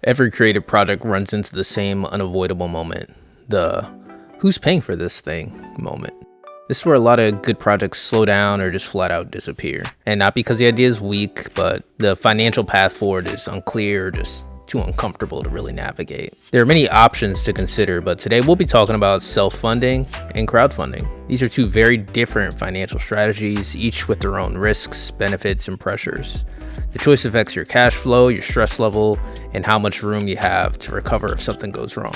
Every creative project runs into the same unavoidable moment, the who's paying for this thing moment. This is where a lot of good projects slow down or just flat out disappear. And not because the idea is weak, but the financial path forward is unclear or just too uncomfortable to really navigate. There are many options to consider, but today we'll be talking about self-funding and crowdfunding. These are two very different financial strategies, each with their own risks, benefits, and pressures. The choice affects your cash flow, your stress level, and how much room you have to recover if something goes wrong.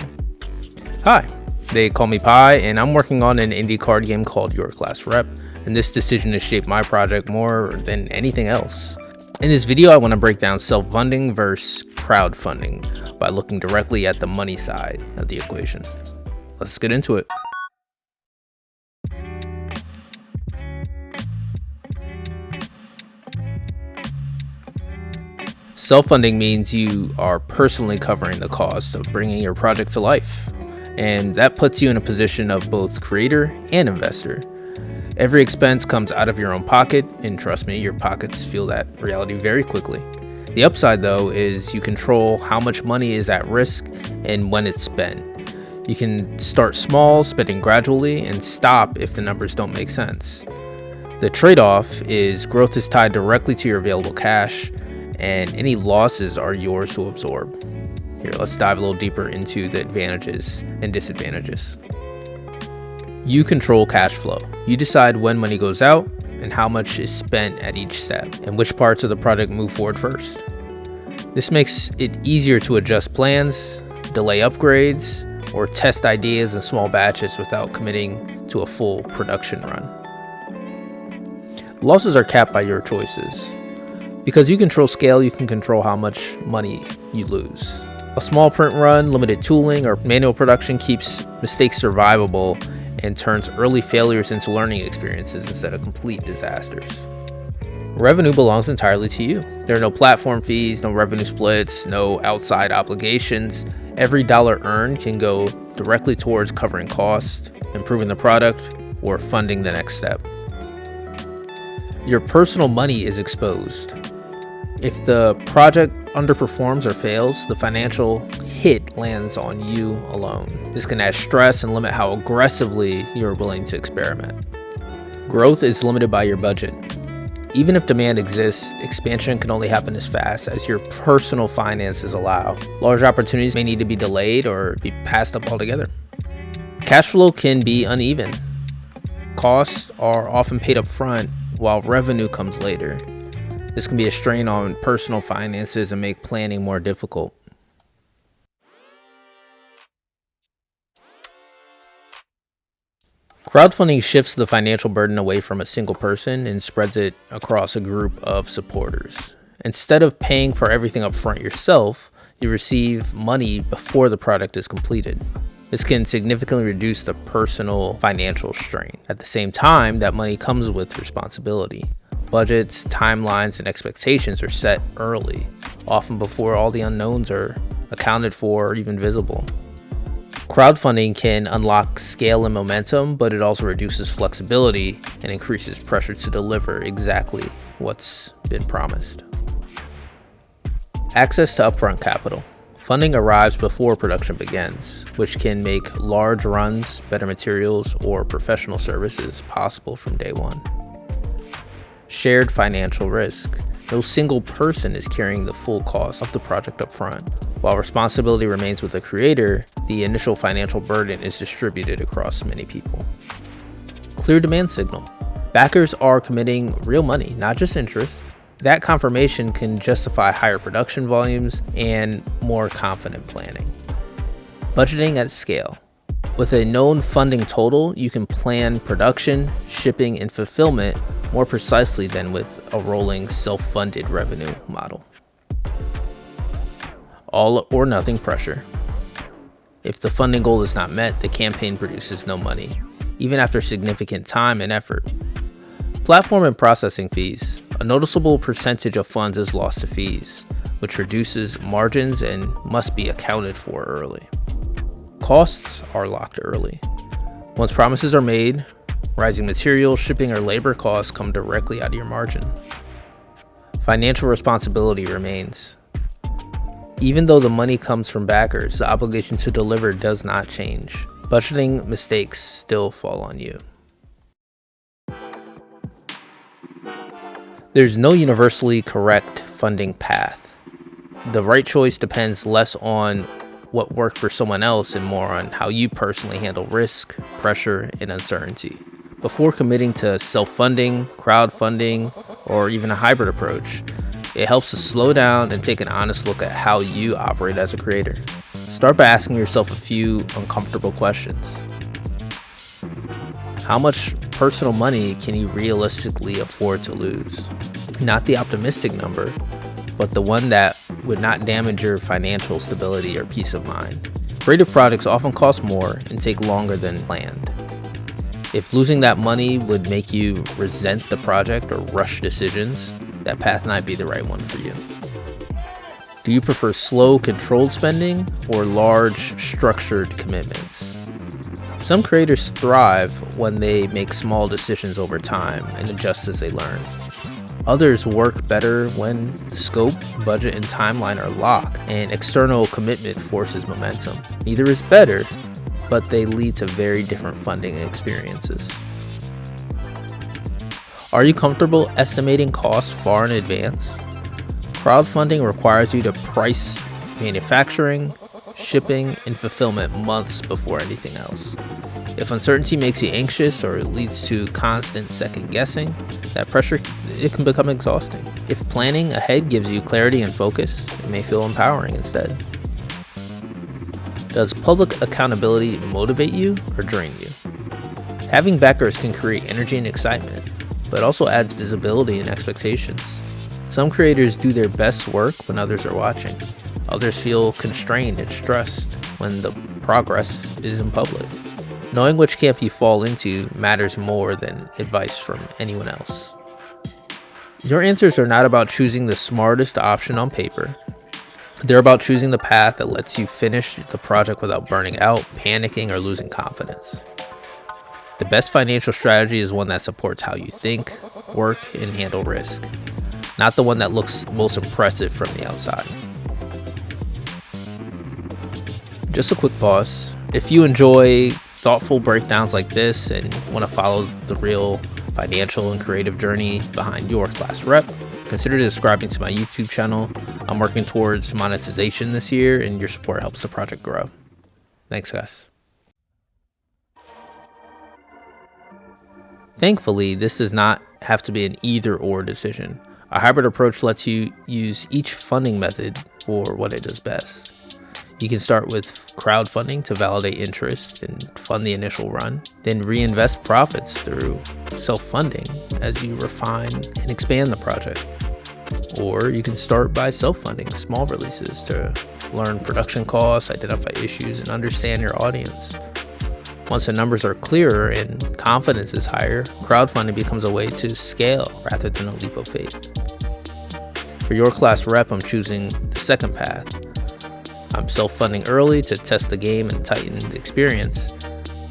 Hi, they call me Pi, and I'm working on an indie card game called Your Class Rep, and this decision has shaped my project more than anything else. In this video, I want to break down self-funding versus crowdfunding by looking directly at the money side of the equation. Let's get into it. Self-funding means you are personally covering the cost of bringing your project to life, and that puts you in a position of both creator and investor. Every expense comes out of your own pocket, and trust me, your pockets feel that reality very quickly. The upside, though, is you control how much money is at risk and when it's spent. You can start small, spending gradually, and stop if the numbers don't make sense. The trade-off is growth is tied directly to your available cash, and any losses are yours to absorb. Here, let's dive a little deeper into the advantages and disadvantages. You control cash flow. You decide when money goes out and how much is spent at each step, and which parts of the project move forward first. This makes it easier to adjust plans, delay upgrades, or test ideas in small batches without committing to a full production run. Losses are capped by your choices. Because you control scale, you can control how much money you lose. A small print run, limited tooling, or manual production keeps mistakes survivable and turns early failures into learning experiences instead of complete disasters. Revenue belongs entirely to you. There are no platform fees, no revenue splits, no outside obligations. Every dollar earned can go directly towards covering costs, improving the product, or funding the next step. Your personal money is exposed. If the project underperforms or fails, the financial hit lands on you alone. This can add stress and limit how aggressively you're willing to experiment. Growth is limited by your budget. Even if demand exists, expansion can only happen as fast as your personal finances allow. Large opportunities may need to be delayed or be passed up altogether. Cash flow can be uneven. Costs are often paid up front while revenue comes later. This can be a strain on personal finances and make planning more difficult. Crowdfunding shifts the financial burden away from a single person and spreads it across a group of supporters. Instead of paying for everything up front yourself, you receive money before the product is completed. This can significantly reduce the personal financial strain. At the same time, that money comes with responsibility. Budgets, timelines, and expectations are set early, often before all the unknowns are accounted for or even visible. Crowdfunding can unlock scale and momentum, but it also reduces flexibility and increases pressure to deliver exactly what's been promised. Access to upfront capital. Funding arrives before production begins, which can make large runs, better materials, or professional services possible from day one. Shared financial risk. No single person is carrying the full cost of the project up front. While responsibility remains with the creator, the initial financial burden is distributed across many people. Clear demand signal. Backers are committing real money, not just interest. That confirmation can justify higher production volumes and more confident planning. Budgeting at scale. With a known funding total, you can plan production, shipping, and fulfillment more precisely than with a rolling self-funded revenue model. All or nothing pressure. If the funding goal is not met, the campaign produces no money, even after significant time and effort. Platform and processing fees. A noticeable percentage of funds is lost to fees, which reduces margins and must be accounted for early. Costs are locked early. Once promises are made, rising material, shipping, or labor costs come directly out of your margin. Financial responsibility remains. Even though the money comes from backers, the obligation to deliver does not change. Budgeting mistakes still fall on you. There's no universally correct funding path. The right choice depends less on what worked for someone else and more on how you personally handle risk, pressure, and uncertainty. Before committing to self-funding, crowdfunding, or even a hybrid approach, it helps to slow down and take an honest look at how you operate as a creator. Start by asking yourself a few uncomfortable questions. How much personal money can you realistically afford to lose? Not the optimistic number, but the one that would not damage your financial stability or peace of mind. Creative projects often cost more and take longer than planned. If losing that money would make you resent the project or rush decisions, that path might be the right one for you. Do you prefer slow, controlled spending or large, structured commitments? Some creators thrive when they make small decisions over time and adjust as they learn. Others work better when the scope, budget, and timeline are locked and external commitment forces momentum. Neither is better, but they lead to very different funding experiences. Are you comfortable estimating costs far in advance? Crowdfunding requires you to price manufacturing, shipping, and fulfillment months before anything else. If uncertainty makes you anxious or leads to constant second guessing, that pressure, it can become exhausting. If planning ahead gives you clarity and focus, it may feel empowering instead. Does public accountability motivate you or drain you? Having backers can create energy and excitement, but also adds visibility and expectations. Some creators do their best work when others are watching. Others feel constrained and stressed when the progress is in public. Knowing which camp you fall into matters more than advice from anyone else. Your answers are not about choosing the smartest option on paper. They're about choosing the path that lets you finish the project without burning out, panicking, or losing confidence. The best financial strategy is one that supports how you think, work, and handle risk, not the one that looks most impressive from the outside. Just a quick pause. If you enjoy thoughtful breakdowns like this and want to follow the real financial and creative journey behind your class rep, consider subscribing to my YouTube channel. I'm working towards monetization this year, and your support helps the project grow. Thanks, guys. Thankfully, this does not have to be an either-or decision. A hybrid approach lets you use each funding method for what it does best. You can start with crowdfunding to validate interest and fund the initial run, then reinvest profits through self-funding as you refine and expand the project. Or you can start by self-funding small releases to learn production costs, identify issues, and understand your audience. Once the numbers are clearer and confidence is higher, crowdfunding becomes a way to scale rather than a leap of faith. For your class rep, I'm choosing the second path. I'm self-funding early to test the game and tighten the experience.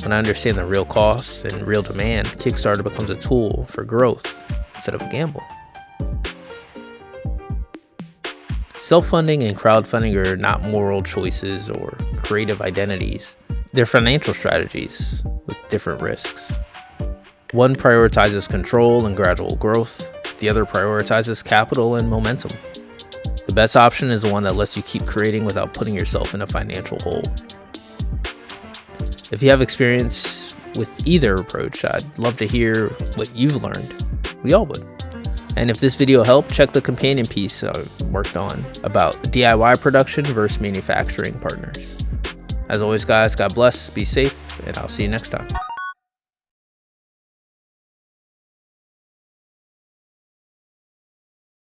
When I understand the real costs and real demand, Kickstarter becomes a tool for growth instead of a gamble. Self-funding and crowdfunding are not moral choices or creative identities. They're financial strategies with different risks. One prioritizes control and gradual growth. The other prioritizes capital and momentum. The best option is the one that lets you keep creating without putting yourself in a financial hole. If you have experience with either approach, I'd love to hear what you've learned. We all would. And if this video helped, check the companion piece I've worked on about DIY production versus manufacturing partners. As always, guys, God bless, be safe, and I'll see you next time.